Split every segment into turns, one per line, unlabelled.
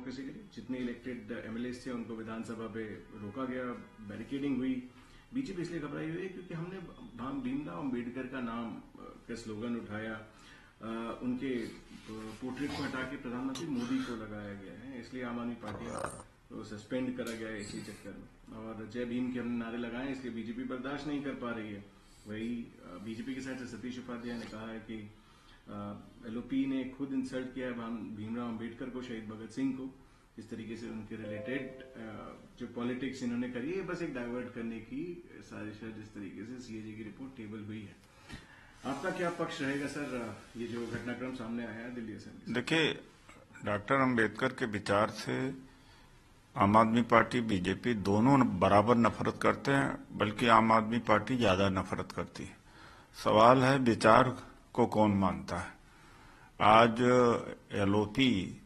Democracy के लिए। जितने इलेक्टेड एमएलएस थे उनको विधानसभा पे रोका गया, बैरिकेडिंग हुई। बीजेपी इसलिए घबराई हुई है क्योंकि हमने भीमराव अम्बेडकर का नाम का स्लोगन उठाया, उनके पोर्ट्रेट को हटा के प्रधानमंत्री मोदी को लगाया गया है, इसलिए आम आदमी पार्टी को सस्पेंड करा गया है इसी चक्कर में। और जय भीम के हमने नारे लगाए, इसलिए बीजेपी बर्दाश्त नहीं कर पा रही है। वही बीजेपी की साइड से सतीश उपाध्याय ने कहा है कि एलओपी ने खुद इंसल्ट किया है भीमराव अम्बेडकर को, शहीद भगत सिंह को। इस तरीके से उनके रिलेटेड जो पॉलिटिक्स इन्होंने करी है, बस एक डाइवर्ट करने की साजिश है। जिस तरीके से सीएजी की रिपोर्ट टेबल हुई है, आपका क्या पक्ष रहेगा सर, ये जो घटनाक्रम सामने आया है दिल्ली असेंबली?
देखिए, डॉक्टर अंबेडकर के विचार से आम आदमी पार्टी, बीजेपी दोनों बराबर नफरत करते हैं, बल्कि आम आदमी पार्टी ज्यादा नफरत करती है। सवाल है विचार को कौन मानता है। आज एलओपी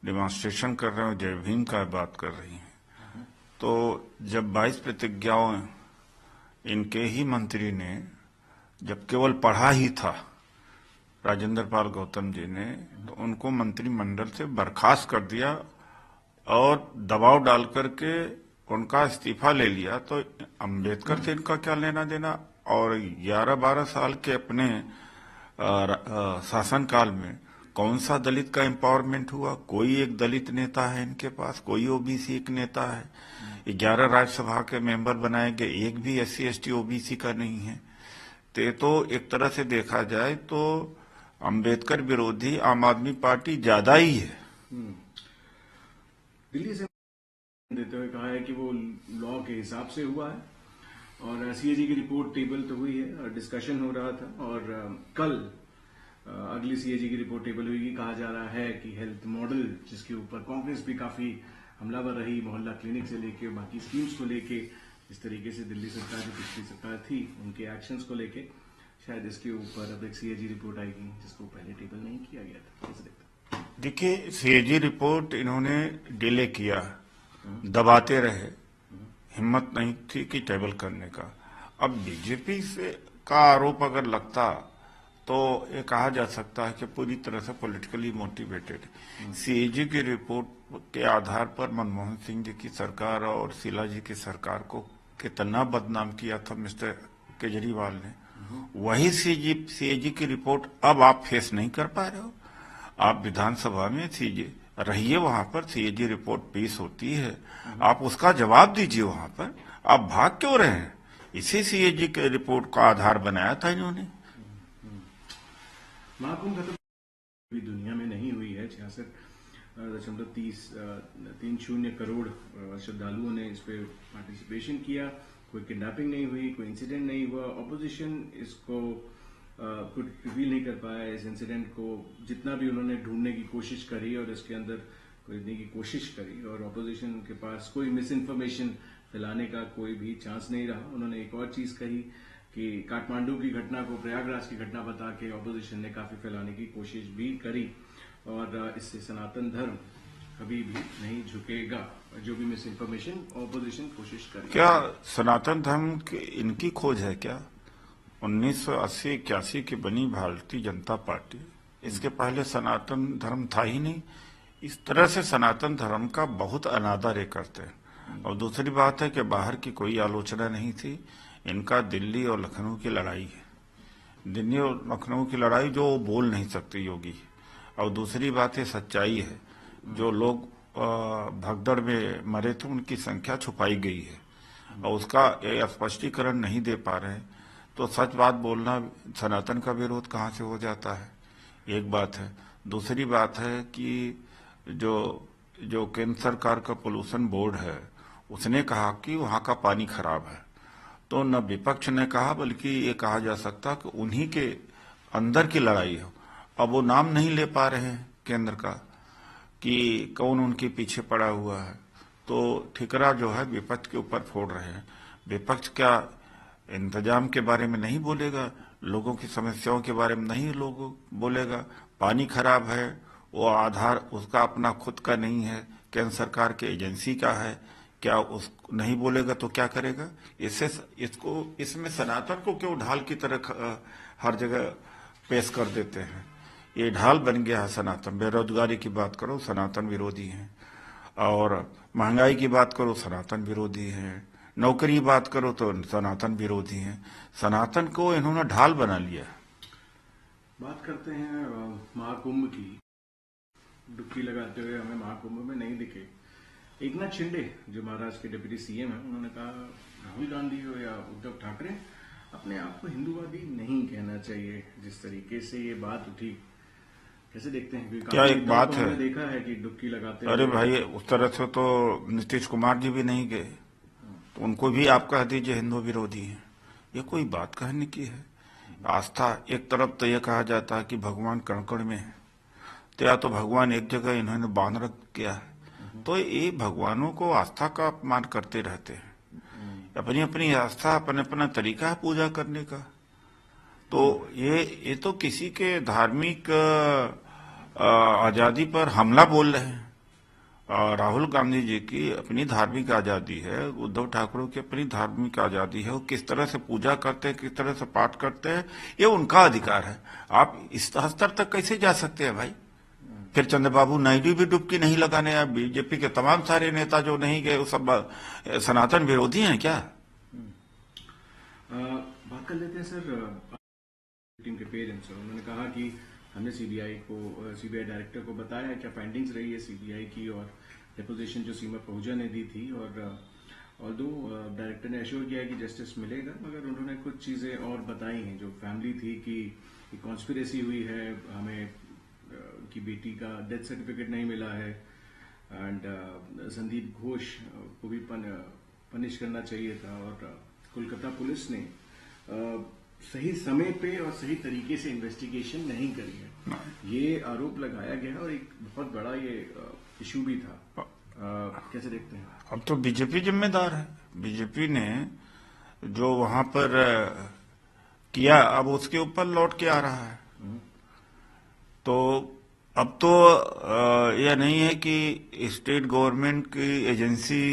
डेमोन्स्ट्रेशन कर रहे हैं, जय भीम का बात कर रही हैं, तो जब 22 प्रतिज्ञाओं इनके ही मंत्री ने जब केवल पढ़ा ही था राजेंद्र पाल गौतम जी ने, तो उनको मंत्रिमंडल से बर्खास्त कर दिया और दबाव डाल करके उनका इस्तीफा ले लिया। तो अंबेडकर से इनका क्या लेना देना। और 11-12 साल के अपने शासनकाल में कौन सा दलित का एम्पावरमेंट हुआ? कोई एक दलित नेता है इनके पास, कोई ओबीसी एक नेता है। 11 राज्यसभा के मेंबर बनाए गए, एक भी SC ST OBC का नहीं है। तो एक तरह से देखा जाए तो अंबेडकर विरोधी आम आदमी पार्टी ज्यादा ही है।
दिल्ली से देते हुए कहा है कि वो लॉ के हिसाब से हुआ है, और सीएजी की रिपोर्ट टेबल तो हुई है, डिस्कशन हो रहा था, और कल अगली सीएजी की रिपोर्ट टेबल हुई। कहा जा रहा है कि हेल्थ मॉडल, जिसके ऊपर कांग्रेस भी काफी हमलावर रही, मोहल्ला क्लिनिक से लेके बाकी स्कीम्स को लेके, इस तरीके से दिल्ली सरकार जो पिछली सरकार थी उनके एक्शंस को लेके, शायद इसके ऊपर अब एक सीएजी रिपोर्ट आएगी जिसको पहले टेबल नहीं किया गया था।
देखिए, सीएजी रिपोर्ट इन्होंने डिले किया, दबाते रहे, हिम्मत नहीं थी कि टेबल करने का। अब बीजेपी से का आरोप अगर लगता तो ये कहा जा सकता है कि पूरी तरह से पॉलिटिकली मोटिवेटेड। सीएजी की रिपोर्ट के आधार पर मनमोहन सिंह जी की सरकार और शीला जी की सरकार को कितना बदनाम किया था मिस्टर केजरीवाल ने। वही सीएजी की रिपोर्ट अब आप फेस नहीं कर पा रहे हो। आप विधानसभा में रहिए, वहां पर सीएजी रिपोर्ट पेश होती है, आप उसका जवाब दीजिए वहां पर। आप भाग क्यों रहे हैं? इसी सीएजी के रिपोर्ट का आधार बनाया था इन्होंने।
महाकुंभ भी दुनिया में नहीं हुई है। 66.30 करोड़ श्रद्धालुओं ने इस पे पार्टिसिपेशन किया। कोई किडनैपिंग नहीं हुई, कोई इंसिडेंट नहीं हुआ। ऑपोजिशन इसको कुछ रिवील नहीं कर पाया इस इंसिडेंट को, जितना भी उन्होंने ढूंढने की कोशिश करी और इसके अंदर खोजने की कोशिश करी, और ऑपोजिशन के पास कोई मिस इन्फॉर्मेशन फैलाने का कोई भी चांस नहीं रहा। उन्होंने एक और चीज कही कि काठमांडू की घटना को प्रयागराज की घटना बता के ऑपोजिशन ने काफी फैलाने की कोशिश भी करी, और इससे सनातन धर्म कभी भी नहीं झुकेगा। जो भी मिस इन्फॉर्मेशन ऑपोजिशन कोशिश करेगी।
क्या सनातन धर्म की इनकी खोज है क्या? 1980-81 की बनी भारतीय जनता पार्टी, इसके पहले सनातन धर्म था ही नहीं। इस तरह से सनातन धर्म का बहुत अनादर करते हैं। और दूसरी बात है कि बाहर की कोई आलोचना नहीं थी। इनका दिल्ली और लखनऊ की लड़ाई है, दिल्ली और लखनऊ की लड़ाई जो बोल नहीं सकते योगी। और दूसरी बात है सच्चाई है, जो लोग भगदड़ में मरे थे उनकी संख्या छुपाई गई है और उसका स्पष्टीकरण नहीं दे पा रहे। तो सच बात बोलना सनातन का विरोध कहाँ से हो जाता है, एक बात है। दूसरी बात है कि जो केंद्र सरकार का पोल्यूशन बोर्ड है, उसने कहा कि वहाँ का पानी खराब है। तो न विपक्ष ने कहा, बल्कि ये कहा जा सकता कि उन्हीं के अंदर की लड़ाई हो। अब वो नाम नहीं ले पा रहे हैं केंद्र का कि कौन उनके पीछे पड़ा हुआ है, तो ठिकरा जो है विपक्ष के ऊपर फोड़ रहे हैं। विपक्ष क्या इंतजाम के बारे में नहीं बोलेगा, लोगों की समस्याओं के बारे में नहीं लोगों बोलेगा? पानी खराब है, वो आधार उसका अपना खुद का नहीं है, केंद्र सरकार के एजेंसी का है। क्या उस नहीं बोलेगा तो क्या करेगा? इसमें सनातन को क्यों ढाल की तरह हर जगह पेश कर देते हैं? ये ढाल बन गया है सनातन। बेरोजगारी की बात करो, सनातन विरोधी हैं। और महंगाई की बात करो सनातन विरोधी है, नौकरी की बात करो तो सनातन विरोधी है। सनातन को इन्होंने ढाल बना लिया।
बात करते हैं महाकुंभ की। डुबकी लगाते हुए हमें महाकुंभ में नहीं दिखे एकनाथ शिंदे, जो महाराष्ट्र के डिप्टी सीएम है, उन्होंने कहा राहुल गांधी हो या उद्धव ठाकरे अपने आप को हिंदूवादी नहीं कहना चाहिए। जिस तरीके से ये बात उठी, कैसे देखते हैं?
क्या एक बात है,
देखा है कि डुबकी लगाते
अरे भाई उस तरह से तो नीतीश कुमार जी भी नहीं गए, तो उनको भी आप कह दीजिए हिंदू विरोधी है। ये कोई बात कहने की है? आस्था एक तरफ तो यह कहा जाता है कि भगवान कण कण में है, तो या तो भगवान एक जगह इन्होंने बांध रख किया है, तो ये भगवानों को आस्था का अपमान करते रहते हैं। अपनी अपनी आस्था, अपना अपना तरीका है पूजा करने का। तो ये तो किसी के धार्मिक आजादी पर हमला बोल रहे हैं। राहुल गांधी जी की अपनी धार्मिक आजादी है, उद्धव ठाकरे की अपनी धार्मिक आजादी है। वो किस तरह से पूजा करते हैं, किस तरह से पाठ करते हैं, ये उनका अधिकार है। आप इस स्तर तक कैसे जा सकते हैं भाई? फिर चंद्रबाबू नायडू भी डुबकी नहीं लगाने आए। बीजेपी के तमाम सारे नेता जो नहीं गए वो सब सनातन विरोधी हैं क्या?
बात कर लेते हैं सर टीम के पेरेंट्स। उन्होंने कहा कि हमने सीबीआई डायरेक्टर को बताया क्या फाइंडिंग्स रही है सीबीआई की, और डिपोजिशन जो सीमा पहुंचा ने दी थी, और ऑल्दो डायरेक्टर ने एश्योर किया है कि जस्टिस मिलेगा, मगर उन्होंने कुछ चीजें और बताई हैं। जो फैमिली थी कि कॉन्स्पिरेसी हुई है, हमें की बेटी का डेथ सर्टिफिकेट नहीं मिला है, एंड संदीप घोष को भी पनिश करना चाहिए था, और कोलकाता पुलिस ने सही समय पे और सही तरीके से इन्वेस्टिगेशन नहीं करी है। ये आरोप लगाया गया और एक बहुत बड़ा ये इशू भी था। कैसे देखते हैं?
अब तो बीजेपी जिम्मेदार है। बीजेपी ने जो वहां पर किया, अब उसके ऊपर लौट के आ रहा है। तो अब तो यह नहीं है कि स्टेट गवर्नमेंट की एजेंसी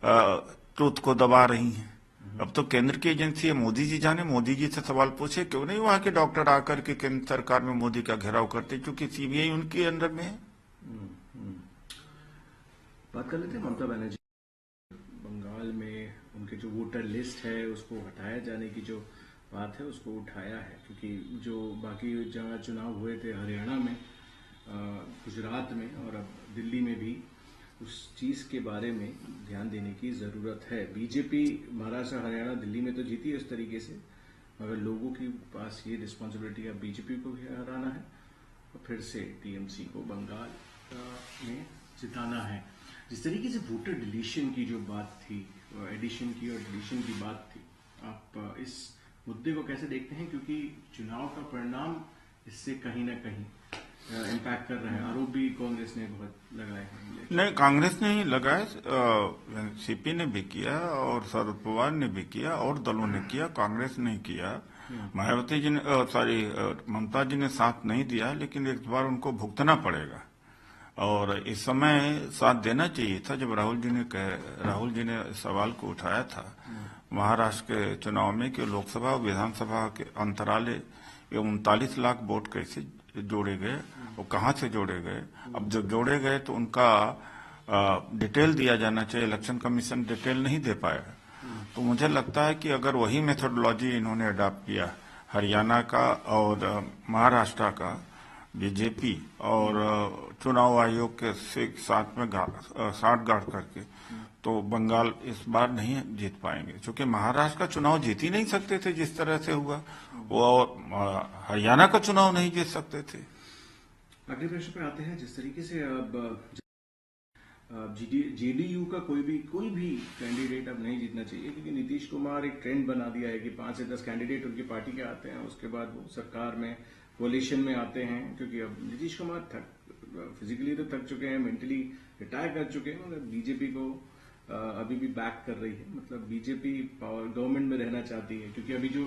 ट्रुथ को दबा रही है। अब तो केंद्र की एजेंसी है। मोदी जी जाने, मोदी जी से सवाल पूछे, क्यों नहीं वहां के डॉक्टर आकर के केंद्र सरकार में मोदी का घेराव करते, क्योंकि सीबीआई उनके अंडर में है।
बात कर लेते हैं ममता बनर्जी। बंगाल में उनके जो वोटर लिस्ट है उसको हटाया जाने की जो बात है उसको उठाया है, क्योंकि जो बाकी जगह चुनाव हुए थे, हरियाणा में, गुजरात में और अब दिल्ली में भी, उस चीज के बारे में ध्यान देने की जरूरत है। बीजेपी महाराष्ट्र, हरियाणा, दिल्ली में तो जीती है उस तरीके से, मगर लोगों के पास ये रिस्पॉन्सिबिलिटी अब बीजेपी को भी हराना है और फिर से टीएमसी को बंगाल में जिताना है। जिस तरीके से वोटर डिलीशन की जो बात थी, एडिशन की और डिलीशन की बात थी, आप इस मुद्दे को कैसे देखते हैं? क्योंकि चुनाव का परिणाम इससे कहीं ना कहीं इम्पैक्ट कर रहे हैं। आरोप भी कांग्रेस ने बहुत लगाए हैं।
नहीं, कांग्रेस ने ही लगाए, सीपी ने भी किया और शरद पवार ने भी किया और दलों ने किया, कांग्रेस ने किया। मायावती जी ने ममता जी ने साथ नहीं दिया, लेकिन एक बार उनको भुगतना पड़ेगा। और इस समय साथ देना चाहिए था। जब राहुल जी ने सवाल को उठाया था महाराष्ट्र के चुनाव में कि लोकसभा और विधानसभा के अंतराले 39 लाख वोट कैसे जोड़े गए और कहां से जोड़े गए। अब जब जोड़े गए तो उनका डिटेल दिया जाना चाहिए। इलेक्शन कमीशन डिटेल नहीं दे पाया। तो मुझे लगता है कि अगर वही मेथोडोलॉजी इन्होंने अडॉप्ट किया, हरियाणा का और महाराष्ट्र का, बीजेपी और चुनाव आयोग के साथ में साठगांठ करके, तो बंगाल इस बार नहीं जीत पाएंगे। क्योंकि महाराष्ट्र का चुनाव जीत ही नहीं सकते थे जिस तरह से हुआ, और हरियाणा का चुनाव नहीं जीत सकते थे।
अगले प्रश्न पे आते हैं। जिस तरीके से अब जेडीयू का कोई भी कैंडिडेट अब नहीं जीतना चाहिए, क्योंकि नीतीश कुमार एक ट्रेंड बना दिया है कि 5 से 10 कैंडिडेट उनकी पार्टी के आते हैं, उसके बाद वो सरकार में कोalition में आते हैं। क्योंकि अब नीतीश कुमार फिजिकली तो थक चुके हैं, मेंटली रिटायर कर चुके हैं, और बीजेपी को अभी भी बैक कर रही है। मतलब बीजेपी पावर गवर्नमेंट में रहना चाहती है, क्योंकि अभी जो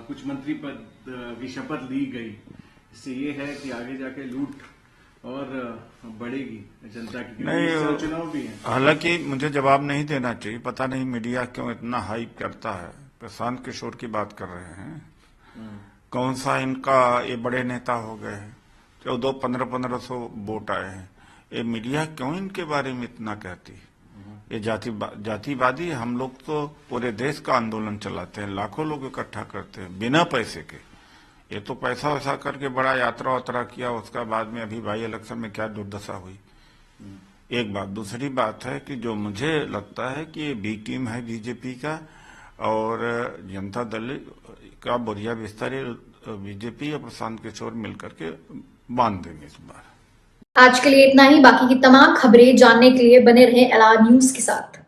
कुछ मंत्री पद की शपथ ली गई, इससे ये है कि आगे जाके लूट और बढ़ेगी जनता की। नहीं, चुनाव भी है।
हालांकि मुझे जवाब नहीं देना चाहिए, पता नहीं मीडिया क्यों इतना हाइप करता है। प्रशांत किशोर की बात कर रहे हैं, कौन सा इनका ये बड़े नेता हो गए हैं, 1400-1500 वोट आए हैं। ये मीडिया क्यों इनके बारे में इतना कहती है? ये जातिवादी, हम लोग तो पूरे देश का आंदोलन चलाते हैं, लाखों लोग इकट्ठा करते हैं बिना पैसे के। ये तो पैसा वैसा करके बड़ा यात्रा वात्रा किया, उसका बाद में अभी भाई इलेक्शन में क्या दुर्दशा हुई। एक बात। दूसरी बात है कि जो मुझे लगता है कि ये बी टीम है बीजेपी का, और जनता दल का बोरिया बिस्तर बीजेपी और प्रशांत किशोर मिलकर के बांध देंगे इस बार।
आज के लिए इतना ही। बाकी की तमाम खबरें जानने के लिए बने रहें LR न्यूज के साथ।